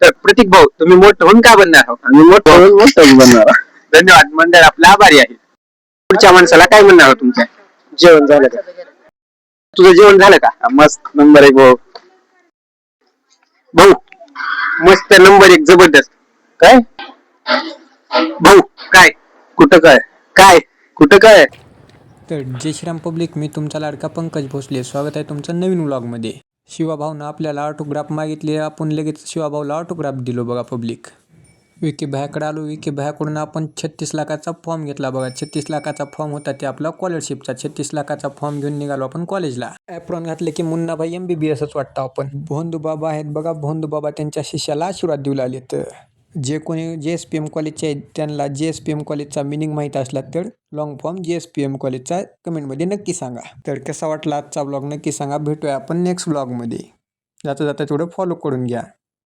तर प्रतीक भाऊ तुम्ही मोठं होऊन काय बनणार आहोत? आम्ही मोठं बनणार. धन्यवाद. मंडळ आपला आभारी आहे. पुढच्या माणसाला काय म्हणणार आहोत तुमच्या? जेवण झालं का? तुझं जेवण झालं का? मस्त नंबर 1 भाऊ. भाऊ मस्त नंबर 1 जबरदस्त. काय भाऊ काय कुठं काय काय कुठं काय तर जय श्रीराम पब्लिक, मी तुमचा लाडका पंकज भोसले. स्वागत आहे तुमचं नवीन व्लॉगमध्ये. शिवाभाऊनं आपल्याला ऑटोग्राफ मागितले, आपण लगेच शिवाभाऊला ऑटोग्राफ दिलो बघा पब्लिक. विकी भायाकडे आलो. विकी भायाकडून आपण 36 लाखाचा फॉर्म घेतला बघा. 36 लाखाचा फॉर्म होता ते आपला स्कॉलरशिपचा. 36 लाखाचा फॉर्म घेऊन निघालो आपण कॉलेजला. ॲप्रॉन घातले की मुन्नाभाई MBBSच वाटतं आपण. भोंदू बाबा आहेत बघा. भोंदू बाबा त्यांच्या शिष्याला आशीर्वाद देऊ लागले. तर जे कोणी JSPM कॉलेजचे आहेत त्यांना JSPM कॉलेजचा मिनिंग माहीत असला तर लॉंग फॉर्म JSPM कॉलेजचा कमेंटमध्ये नक्की सांगा. तर कसा वाटला आजचा ब्लॉग नक्की सांगा. भेटूया आपण नेक्स्ट ब्लॉगमध्ये. जाता जाता तेवढं फॉलो करून घ्या.